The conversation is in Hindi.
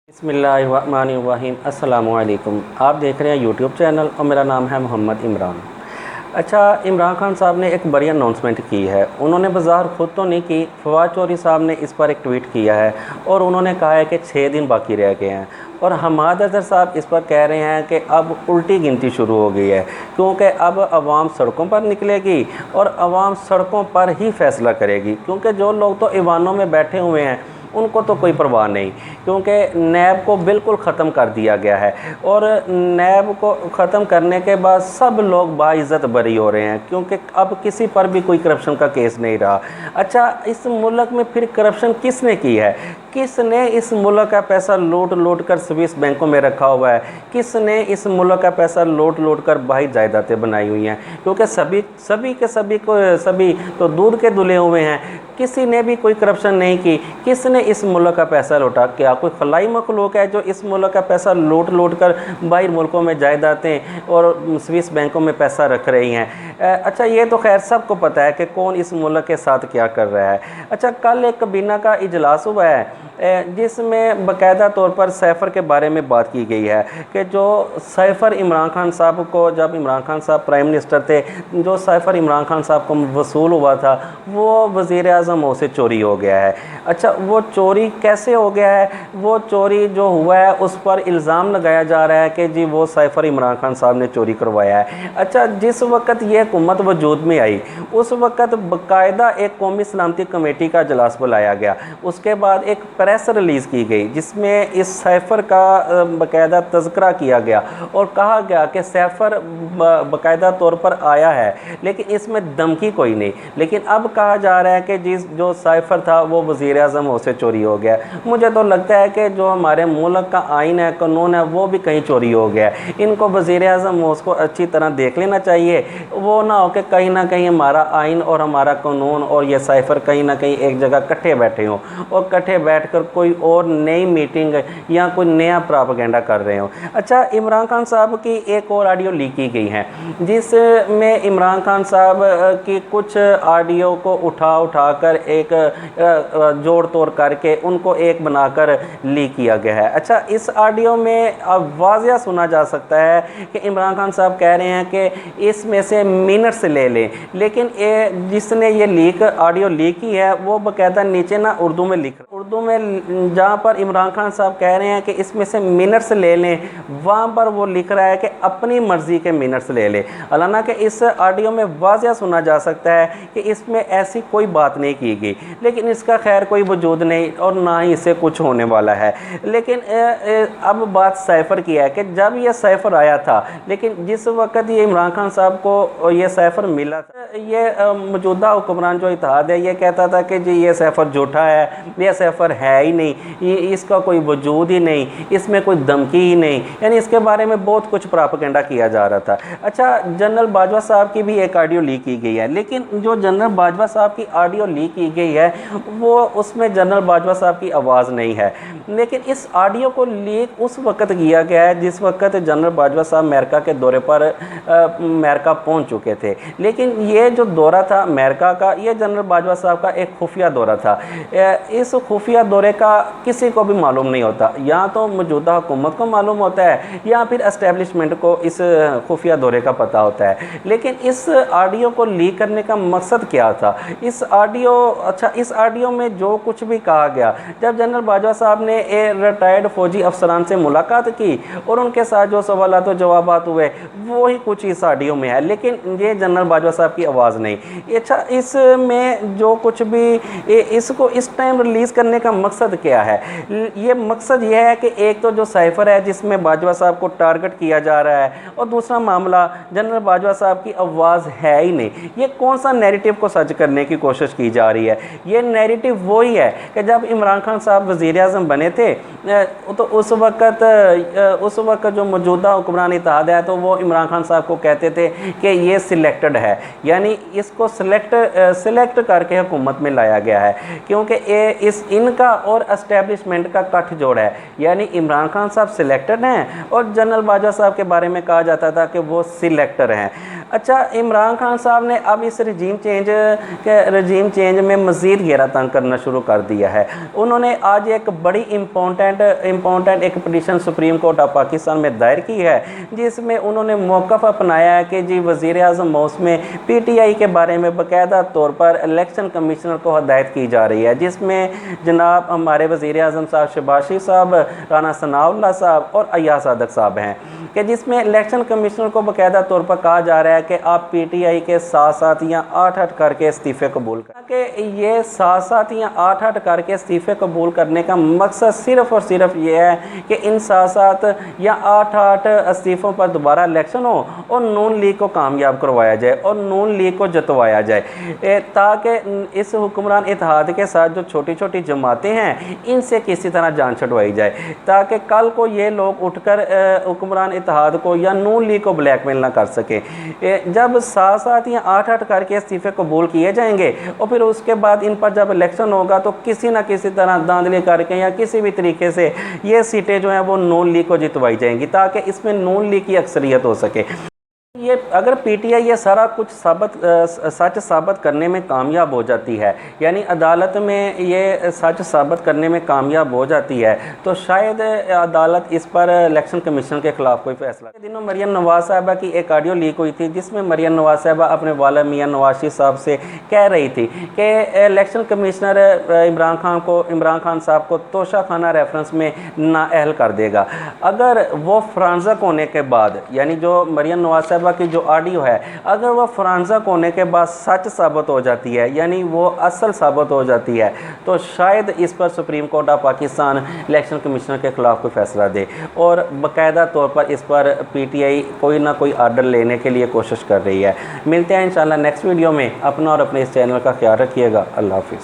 बिस्मिल्लाहिर्रहमानिर्रहीम। अस्सलामुअलैकुम। आप देख रहे हैं यूट्यूब चैनल और मेरा नाम है मोहम्मद इमरान। अच्छा, इमरान खान साहब ने एक बड़ी अनाउंसमेंट की है। उन्होंने बाज़ार खुद तो नहीं की, फवाद चौधरी साहब ने इस पर एक ट्वीट किया है और उन्होंने कहा है कि 6 दिन बाकी रह गए हैं। और हमाद अज़हर साहब इस पर कह रहे हैं कि अब उल्टी गिनती शुरू हो गई है, क्योंकि अब आवाम सड़कों पर निकलेगी और आवाम सड़कों पर ही फ़ैसला करेगी। क्योंकि जो लोग तो ईवानों में बैठे हुए हैं उनको तो कोई परवाह नहीं, क्योंकि नैब को बिल्कुल ख़त्म कर दिया गया है। और नैब को ख़त्म करने के बाद सब लोग बाइज़्ज़त बरी हो रहे हैं, क्योंकि अब किसी पर भी कोई करप्शन का केस नहीं रहा। अच्छा, इस मुल्क में फिर करप्शन किसने की है? किसने इस मुल्क का पैसा लूट कर स्विस बैंकों में रखा हुआ है? किसने इस मुल्क का पैसा लूट कर बाहरी जायदादें बनाई हुई हैं? क्योंकि सभी तो दूध के धुले हुए हैं। किसी ने भी कोई करप्शन नहीं की। किसने इस मुल्क का पैसा लूटा? क्या कोई खलाई मखलूक है जो इस मुल्क का पैसा लूट कर बाहर मुल्कों में जायदादें और स्विस बैंकों में पैसा रख रही हैं? अच्छा, ये तो खैर सबको पता है कि कौन इस मुल्क के साथ क्या कर रहा है। अच्छा, कल एक कबीना का इजलास हुआ है जिसमें बाकायदा तौर पर सैफ़र के बारे में बात की गई है कि जो सैफ़र इमरान खान साहब को, जब इमरान खान साहब प्राइम मिनिस्टर थे, जो सैफ़र इमरान खान साहब को वसूल हुआ था वो वज़ीर आज़म से चोरी हो गया है। अच्छा, वो चोरी कैसे हो गया है? वो चोरी जो हुआ है उस पर इल्ज़ाम लगाया जा रहा है कि जी वो सैफ़र इमरान खान साहब ने चोरी करवाया है। अच्छा, जिस वक्त ये हुकूमत वजूद में आई उस वक्त बाकायदा एक कौमी सलामती कमेटी का इजलास बुलाया गया। उसके बाद एक प्रेस रिलीज़ की गई जिसमें इस सैफ़र का बाकायदा तज़किरा किया गया और कहा गया कि सैफ़र बाकायदा तौर पर आया है, लेकिन इसमें धमकी कोई नहीं। लेकिन अब कहा जा रहा है कि जो सैफ़र था वो वज़ीर आज़म से चोरी हो गया। मुझे तो लगता है कि जो हमारे मुल्क का आइन है, कानून है, वो भी कहीं चोरी हो गया। इनको वज़ीर आज़म उसको अच्छी तरह देख लेना चाहिए। वो ना हो कि कहीं ना कहीं हमारा आइन और हमारा कानून और ये सैफ़र कहीं ना कहीं एक जगह इकट्ठे बैठे हों और इकट्ठे बैठ कर कोई और नई मीटिंग या कोई नया प्रोपेगेंडा कर रहे हो। अच्छा, इमरान खान साहब की एक और ऑडियो लीक की गई है जिसमें इमरान खान साहब की कुछ ऑडियो को उठा कर एक जोड़ तोड़ करके उनको एक बनाकर लीक किया गया है। अच्छा, इस ऑडियो में अब वाज़िया सुना जा सकता है कि इमरान खान साहब कह रहे हैं कि इसमें से मिनट्स ले लें, लेकिन जिसने ये ऑडियो लीक की है वो बाकायदा नीचे ना उर्दू में लिख, उर्दू में जहाँ पर इमरान खान साहब कह रहे हैं कि इसमें से मिनट्स ले लें, वहाँ पर वो लिख रहा है कि अपनी मर्ज़ी के मिनट्स ले लें। हालांकि इस ऑडियो में वाज़िया सुना जा सकता है कि इसमें ऐसी कोई बात नहीं की गई, लेकिन इसका खैर कोई वजूद नहीं और ना ही इससे कुछ होने वाला है। लेकिन अब बात सैफ़र की है कि जब ये सैफ़र आया था, लेकिन जिस वक्त ये इमरान खान साहब को ये सैफ़र मिला था, ये मौजूदा हुक्मरान जो इत्तेहाद है ये कहता था कि जी ये सैफ़र झूठा है, ये सैफ़र है ही नहीं, ये इसका कोई वजूद ही नहीं, इसमें कोई धमकी ही नहीं, यानी इसके बारे में बहुत कुछ प्रोपेगेंडा किया जा रहा था। अच्छा, जनरल बाजवा साहब की भी एक ऑडियो लीक की गई है, लेकिन जो जनरल बाजवा साहब की ऑडियो लीक की गई है वो उसमें जनरल बाजवा साहब की आवाज़ नहीं है। लेकिन इस ऑडियो को लीक उस वक्त किया गया है जिस वक्त जनरल बाजवा साहब अमेरिका के दौरे पर अमेरिका पहुंच चुके थे। लेकिन ये जो दौरा था अमेरिका का, ये जनरल बाजवा साहब का एक खुफिया दौरा था। इस खुफिया दौरे का किसी को भी मालूम नहीं होता, या तो मौजूदा हुकूमत को मालूम होता है या फिर एस्टेब्लिशमेंट को इस खुफिया दौरे का पता होता है। लेकिन इस ऑडियो को लीक करने का मकसद क्या था? इस ऑडियो में जो कुछ भी कहा गया, जब जनरल बाजवा साहब ने रिटायर्ड फौजी अफसरान से मुलाकात की और उनके साथ जो सवालात और जवाबात हुए वो ही कुछ इस ऑडियो में है, लेकिन ये जनरल बाजवा साहब की आवाज़ नहीं। अच्छा, इसमें जो कुछ भी इसको इस टाइम रिलीज़ करने का मकसद क्या है? ये मकसद ये है कि एक तो जो सैफ़र है जिसमें बाजवा साहब को टारगेट किया जा रहा है, और दूसरा मामला जनरल बाजवा साहब की आवाज़ है ही नहीं। ये कौन सा नैरेटिव को सच करने की कोशिश की जा रही है? ये नैरेटिव वही है कि जब इमरान खान साहब वज़ीर आज़म बने थे तो उस वक्त जो मौजूदा हुक्मरान इत्तेहाद है तो वो इमरान खान साहब को कहते थे कि ये सिलेक्टेड है, यानी इसको सिलेक्ट करके हुकूमत में लाया गया है, क्योंकि इनका और एस्टेब्लिशमेंट का गठजोड़ है। यानी इमरान खान साहब सिलेक्टेड हैं और जनरल बाजवा साहब के बारे में कहा जाता था कि वो सिलेक्टर हैं। अच्छा, इमरान खान साहब ने अब इस रजीम चेंज में मज़ीद घेरा तंग करना शुरू कर दिया है। उन्होंने आज एक बड़ी इम्पोर्टेंट एक petition supreme court of Pakistan में दायर की है, जिसमें उन्होंने मौक़िफ़ अपनाया है कि जी वज़ीर आज़म हाउस में PTI के बारे में बाकायदा तौर पर इलेक्शन कमीशनर को हदायत की जा रही है, जिसमें जनाब हमारे वज़ीर आज़म साहब शहबाज शरीफ साहब, राना सनाउल्लाह साहब और अय्याज सादिक साहब हैं, कि जिसमें इलेक्शन कमीशनर को बाकायदा तौर पर कहा जा रहा है कि आप PTI के साथ साथ या 8-8 करके इस्तीफ़े कबूल करें। कि ये साथ या 8-8 करके इस्तीफ़े कबूल करने का मकसद सिर्फ़ और सिर्फ ये है कि इन साथ या 8-8 इस्तीफ़ों पर दोबारा इलेक्शन हो और नून लीग को कामयाब करवाया जाए और नून लीग को जितवाया जाए, ताकि इस हुक्मरान इत्तेहाद के साथ जो छोटी छोटी जमातें हैं इनसे किसी तरह जान छुड़वाई जाए, ताकि कल को ये लोग उठकर हुक्मरान इत्तेहाद को या नून लीग को ब्लैकमेल ना कर सके। जब साथ या 8-8 करके इस्तीफ़े कबूल किए जाएंगे और फिर उसके बाद इन पर जब इलेक्शन होगा तो किसी ना किसी तरह धांधली करके या किसी भी तरीके से ये सीटें जो हैं वो नून लीग को जितवाई जाएंगी, ताकि इसमें नून लीग की अक्सरियत हो सके। ये अगर PTI ये सारा कुछ सच साबित करने में कामयाब हो जाती है, यानी अदालत में ये सच साबित करने में कामयाब हो जाती है, तो शायद अदालत इस पर इलेक्शन कमीशन के ख़िलाफ़ कोई फैसला। दिनों मरियम नवाज़ साहबा की एक ऑडियो लीक हुई थी, जिसमें मरियम नवाज़ साहबा अपने वाला मियां नवाज शरीफ साहब से कह रही थी कि इलेक्शन कमिश्नर इमरान खान साहब को तोशाखाना रेफरेंस में नाअहल कर देगा। अगर वो फ्रांसक होने के बाद, यानी जो मरियम नवाज़ साहबा की जो ऑडियो है, अगर वह फ्रांसक होने के बाद सच साबित हो जाती है, यानी वो असल साबित हो जाती है, तो शायद इस पर supreme court of Pakistan election commissioner के ख़िलाफ़ कोई फैसला दे और बाकायदा तौर पर इस पर PTI कोई ना कोई आर्डर लेने के लिए कोशिश कर रही है। मिलते हैं इंशाल्लाह नेक्स्ट वीडियो में। अपना और अपने इस चैनल का ख्याल रखिएगा। अल्लाह हाफ़िज़।